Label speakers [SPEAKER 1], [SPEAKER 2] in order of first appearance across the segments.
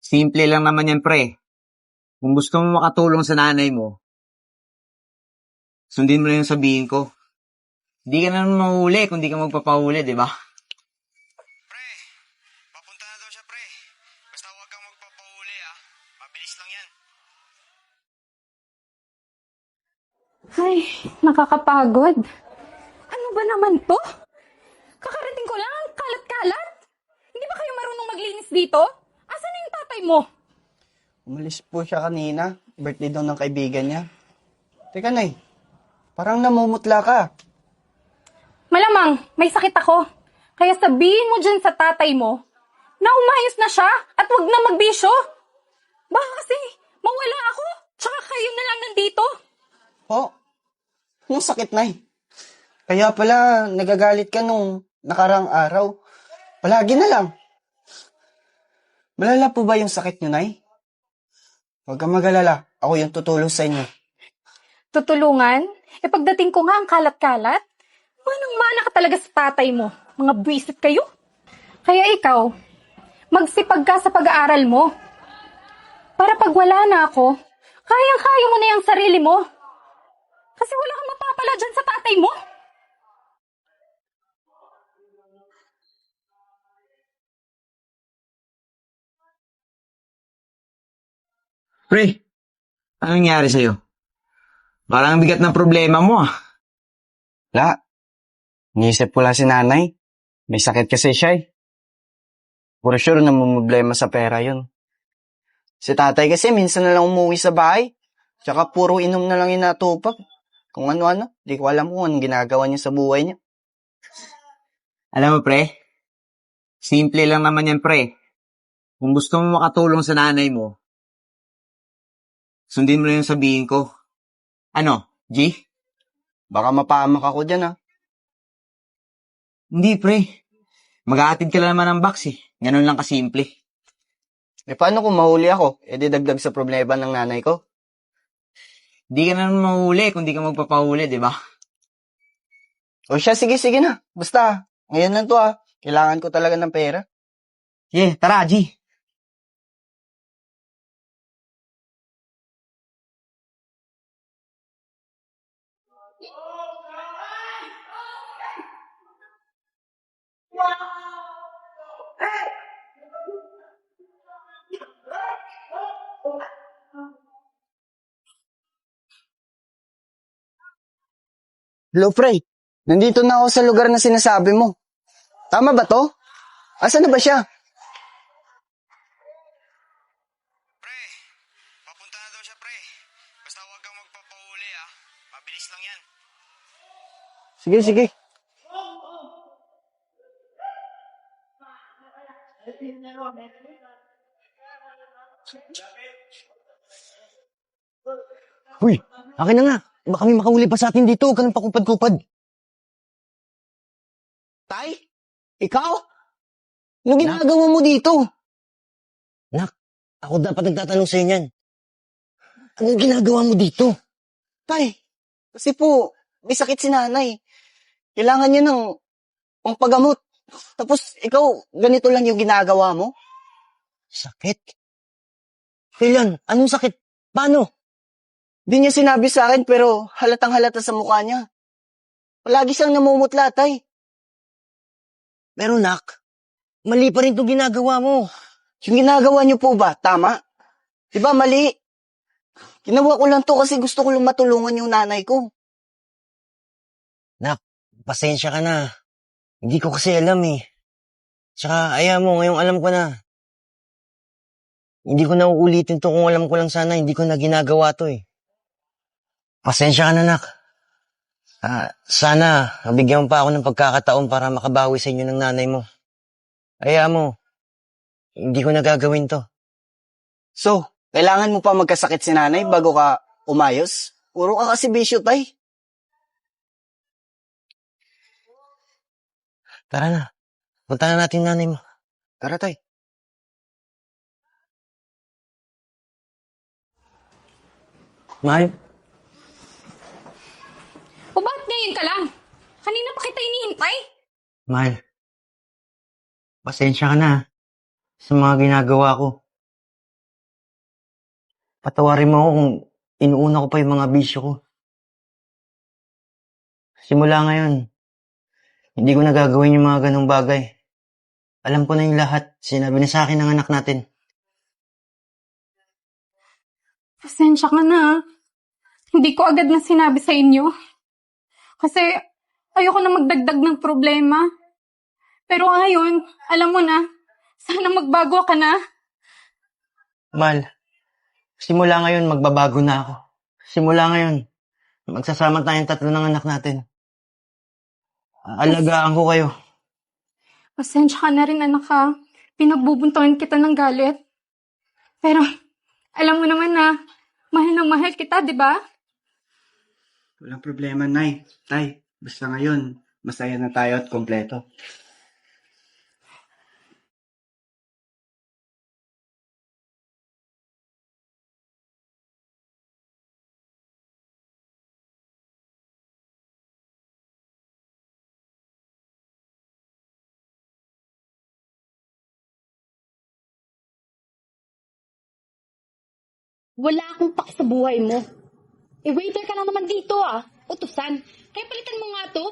[SPEAKER 1] Simple lang naman yan, pre. Kung gusto mo makatulong sa nanay mo, sundin mo na yung sabihin ko. Hindi ka naman mahuli kung di ka magpapahuli, di ba?
[SPEAKER 2] Pre, papunta na daw siya, pre. Basta huwag kang magpapahuli, ah. Mabilis lang yan.
[SPEAKER 3] Ay, nakakapagod. Ano ba naman to? Kakarating ko lang, ang kalat-kalat. Hindi ba kayo marunong maglinis dito? Asan na yung tatay mo?
[SPEAKER 4] Umalis po siya kanina. Birthday daw ng kaibigan niya. Teka, Nay. Parang namumutla ka.
[SPEAKER 3] Malamang, may sakit ako. Kaya sabihin mo dyan sa tatay mo na umayos na siya at wag na magbisyo. Baka kasi mawala ako, tsaka kayo na lang nandito.
[SPEAKER 4] Oh, anong sakit, Nay? Kaya pala nagagalit ka nung nakarang araw. Palagi na lang. Malala po ba yung sakit niyo, Nay? Huwag kang mag-alala. Ako yung tutulong sa inyo.
[SPEAKER 3] Tutulungan? E pagdating ko nga ang kalat-kalat, manang-mana ka talaga sa tatay mo. Mga buwisit kayo. Kaya ikaw, magsipag ka sa pag-aaral mo. Para pag wala na ako, kayang-kaya mo na yung sarili mo. Kasi wala kang mapapala dyan sa tatay mo.
[SPEAKER 1] Pre, anong nangyari sa'yo? Parang ang bigat ng problema mo, ah.
[SPEAKER 4] La, niisip ko lang si nanay. May sakit kasi siya eh. For sure namumblema sa pera yun. Si tatay kasi minsan na lang umuwi sa bahay. Tsaka puro inom na lang yung natupak. Kung ano-ano, di ko alam kung anong ginagawa niya sa buhay niya.
[SPEAKER 1] Alam mo, pre, simple lang naman yan, pre. Kung gusto mo makatulong sa nanay mo, sundin mo na yung sabihin ko. Ano, G?
[SPEAKER 4] Baka mapahamak ako dyan ah.
[SPEAKER 1] Hindi, pre. Mag-aatid ka lang naman ng box, eh. Ganun lang kasimple.
[SPEAKER 4] Eh paano kung mahuli ako? Eh di dagdag sa problema ng nanay ko.
[SPEAKER 1] Hindi ka naman mahuli kung di ka magpapahuli, di ba?
[SPEAKER 4] O siya, sige na. Basta, ngayon lang to ah. Kailangan ko talaga ng pera.
[SPEAKER 1] Yeah, tara, G.
[SPEAKER 4] Hello, Frey. Nandito na ako sa lugar na sinasabi mo. Tama ba to? Asan na ba siya?
[SPEAKER 2] Pre, papunta na daw siya, pre. Basta huwag kang magpapahuli, ah. Mabilis lang yan.
[SPEAKER 4] Sige.
[SPEAKER 5] Uy, akin na nga. Baka may makahuli pa sa atin dito. Huwag ka nang pakupad-kupad.
[SPEAKER 4] Tay? Ikaw? Ano ginagawa mo dito?
[SPEAKER 5] Nak, ako dapat nagtatanong sa'yo niyan. Anong ginagawa mo dito?
[SPEAKER 4] Tay, kasi po, may sakit si nanay. Kailangan niya ng pangpagamot. Tapos, ikaw, ganito lang yung ginagawa mo?
[SPEAKER 5] Sakit? Kailan? Anong sakit? Paano?
[SPEAKER 4] Di niya sinabi sa akin, pero halatang halata sa mukha niya. Palagi siyang namumutla, tay.
[SPEAKER 5] Pero nak, mali pa rin itong ginagawa mo.
[SPEAKER 4] Yung ginagawa niyo po ba, tama? Diba mali? Ginawa ko lang to kasi gusto ko lang matulungan yung nanay ko.
[SPEAKER 5] Nak, pasensya ka na. Hindi ko kasi alam eh. Tsaka, ayaw mo, ngayong alam ko na. Hindi ko na uulitin to kung alam ko lang sana, hindi ko na ginagawa to eh. Pasensya ka na, nak. Sana, mabigyan mo pa ako ng pagkakataon para makabawi sa inyo ng nanay mo. Ayaw mo, hindi ko na gagawin to.
[SPEAKER 4] So, kailangan mo pa magkasakit si nanay bago ka umayos? Puro ka kasi bisyo, tay.
[SPEAKER 5] Tara na, punta na natin yung nanay mo.
[SPEAKER 4] Tara, tay.
[SPEAKER 5] Mahal,
[SPEAKER 3] O bakit ngayon ka lang? Kanina pa kita inihintay.
[SPEAKER 5] mahal. Pasensya ka na sa mga ginagawa ko. Patawarin mo ako kung inuuna ko pa yung mga bisyo ko. Simula ngayon, hindi ko nagagawin yung mga ganong bagay. Alam ko na yung lahat. Sinabi na sa akin ng anak natin.
[SPEAKER 3] Pasensya ka na. Hindi ko agad na sinabi sa inyo. Kasi ayoko na magdagdag ng problema. Pero ngayon, alam mo na, sana magbago ka na.
[SPEAKER 5] Mal, simula ngayon magbabago na ako. Simula ngayon, magsasama tayong tatlo ng anak natin. Alagaan ko kayo.
[SPEAKER 3] Pasensya ka na rin, anak ha. Pinagbubuntungan kita ng galit. Pero, alam mo naman na, mahal na mahal kita, di ba?
[SPEAKER 1] Walang problema, Nay. Tay, basta ngayon, masaya na tayo at kompleto.
[SPEAKER 6] Wala akong paki sa buhay mo. Waiter ka lang naman dito Utusan. Kaya palitan mo nga to.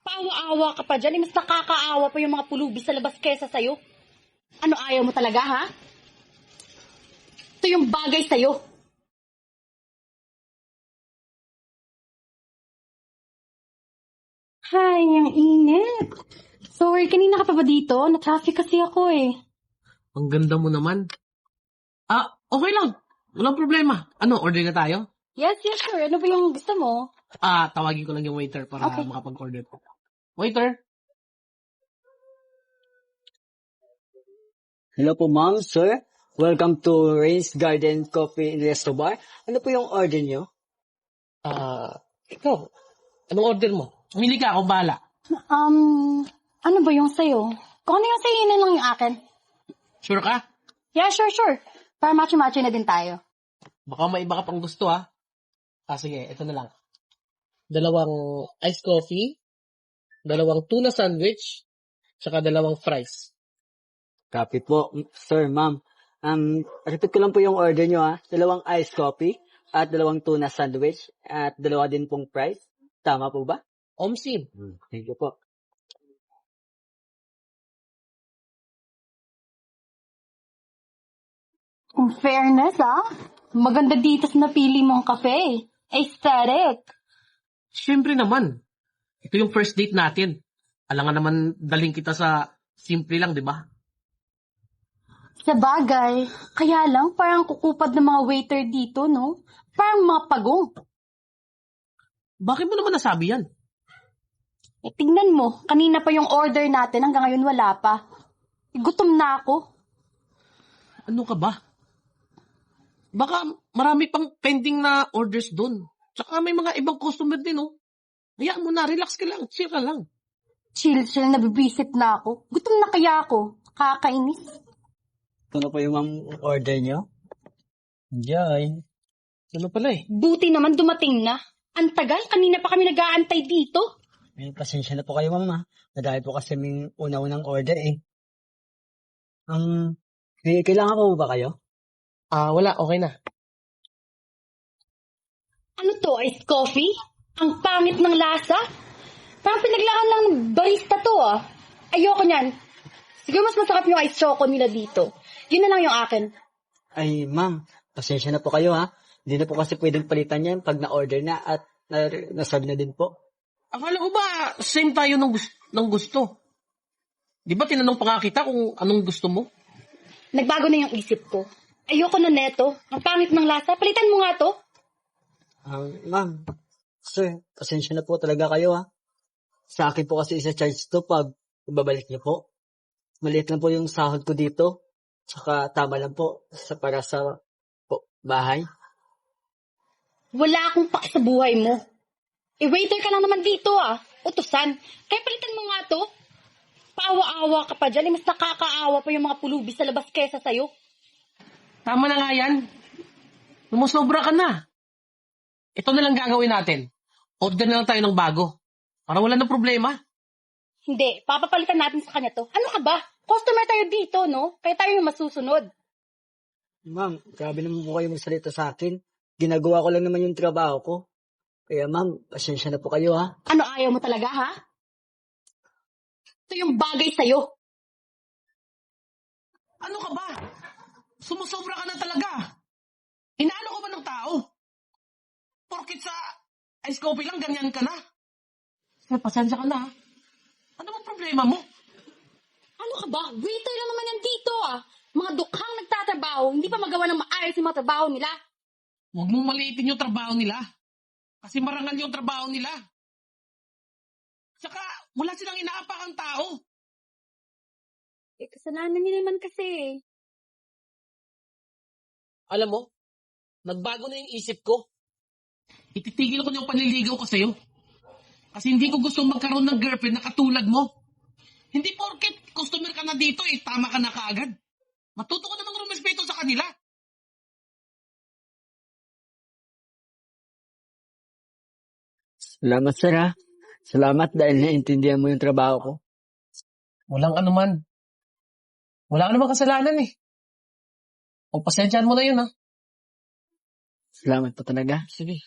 [SPEAKER 6] Paawa-awa ka pa dyan. Mas nakakaawa pa yung mga pulubi sa labas kesa sa'yo. Ano, ayaw mo talaga, ha? Ito yung bagay sa'yo. Hay, ang init. Sorry, kanina ka pa ba dito? Na-traffic kasi ako
[SPEAKER 7] Ang ganda mo naman. Okay lang. Walang problema. Ano, order na tayo?
[SPEAKER 6] Yes, sure. Ano ba yung gusto mo?
[SPEAKER 7] Tawagin ko lang yung waiter para
[SPEAKER 6] Okay.
[SPEAKER 7] makapag-order ko. Waiter?
[SPEAKER 8] Hello po, ma'am, sir. Welcome to Rain's Garden Coffee and Resto Bar. Ano po yung order nyo?
[SPEAKER 7] Ikaw. Anong order mo? Umili ka, ako bahala.
[SPEAKER 6] Ano ba yung sa'yo? Kung ano yung sa'yo, yun na lang yung akin.
[SPEAKER 7] Sure ka?
[SPEAKER 6] Yeah, sure. Para match-match na din tayo.
[SPEAKER 7] Baka may iba ka pang gusto, ha? Sige, ito na lang. 2 iced coffee, 2 tuna sandwich, tsaka 2 fries.
[SPEAKER 8] Copy po, sir, ma'am. Repeat ko lang po yung order nyo, 2 iced coffee at 2 tuna sandwich at 2 din pong fries. Tama po ba?
[SPEAKER 7] Omsim.
[SPEAKER 8] Thank you po.
[SPEAKER 6] In fairness, maganda dito sa napili mong cafe. Aesthetic.
[SPEAKER 7] Siyempre naman. Ito yung first date natin. Alangan naman daling kita sa simple lang, di ba?
[SPEAKER 6] Sa bagay, kaya lang parang kukupad ng mga waiter dito, no? Parang mga pagong.
[SPEAKER 7] Bakit mo naman nasabi yan?
[SPEAKER 6] Tingnan mo, kanina pa yung order natin, hanggang ngayon wala pa. Gutom na ako.
[SPEAKER 7] Ano ka ba? Baka marami pang pending na orders doon. Tsaka may mga ibang customer din, oh. Hayaan mo na, relax ka lang, chill ka lang.
[SPEAKER 6] Chill, nabibisit na ako. Gutom na kaya ako. Kakainis.
[SPEAKER 8] Ito na po yung ma'am order nyo. Enjoy.
[SPEAKER 7] Ano pala
[SPEAKER 6] Buti naman dumating na. Ang tagal, kanina pa kami nag-aantay dito.
[SPEAKER 8] May pasensya na po kayo, ma'am, ha? Dahil po kasi may una-unang order, kailangan ko ba kayo?
[SPEAKER 7] Wala, okay na.
[SPEAKER 6] Ano to, iced coffee? Ang pangit ng lasa? Parang pinaglaan lang ng barista to, Ayoko niyan. Siguro mas masarap yung iced choco nila dito. Yun na lang yung akin.
[SPEAKER 8] Ay, ma'am, pasensya na po kayo, ha? Hindi na po kasi pwedeng palitan yan pag na-order na at nasabi na din po.
[SPEAKER 7] Akala ko ba same tayo ng gusto? Di ba tinanong pa nga kita kung anong gusto mo?
[SPEAKER 6] Nagbago na yung isip ko. Ayoko na neto. Ang pangit ng lasa. Palitan mo nga to.
[SPEAKER 8] Ma'am, sir, pasensya na po talaga kayo, ha? Sa akin po kasi isa-charge to pag babalik niyo po. Maliit lang po yung sahod ko dito. Tsaka tama lang po para sa bahay.
[SPEAKER 6] Wala akong paki sa buhay mo. Waiter ka lang naman dito, Utusan. Kaya palitan mo nga to. Paawa-awa ka pa dyan. Mas nakakaawa pa yung mga pulubi sa labas kesa sa'yo.
[SPEAKER 7] Tama na nga yan. Sumusobra ka na. Ito na lang gagawin natin. Order na lang tayo ng bago. Para wala na problema.
[SPEAKER 6] Hindi, papapalitan natin sa kanya to. Ano ka ba? Customer tayo dito, no? Kaya tayo yung masusunod.
[SPEAKER 8] Ma'am, grabe naman po kayo magsalita sa akin. Ginagawa ko lang naman yung trabaho ko. Kaya ma'am, pasensya na po kayo ha.
[SPEAKER 6] Ano ayaw mo talaga, ha? Ito yung bagay sa'yo.
[SPEAKER 7] Ano ka ba? Sumusobra ka na talaga. Inaano ka ba ng tao? Porkit sa ice coffee lang, ganyan ka na. Sir, pasensya ka na. Ano bang problema mo?
[SPEAKER 6] Ano ka ba? Waiter lang naman yan dito, ah. Mga dukhang nagtatrabaho, hindi pa magawa ng maayos yung mga trabaho nila.
[SPEAKER 7] Huwag mong maliitin yung trabaho nila. Kasi marangal yung trabaho nila. Saka, wala silang inaapakang tao.
[SPEAKER 6] Eh, kasalanan nila naman kasi.
[SPEAKER 7] Alam mo, nagbago na yung isip ko. Ititigil ko na yung panliligaw ko sa'yo. Kasi hindi ko gusto magkaroon ng girlfriend na katulad mo. Hindi porket customer ka na dito tama ka na kaagad. Matuto ka namang rumespeto sa kanila.
[SPEAKER 8] Salamat sir ha. Salamat dahil naintindihan mo yung trabaho ko.
[SPEAKER 7] Walang anuman. Wala ka namang kasalanan O, pasensyaan mo na yun, ha?
[SPEAKER 8] Salamat po talaga.
[SPEAKER 7] Sige.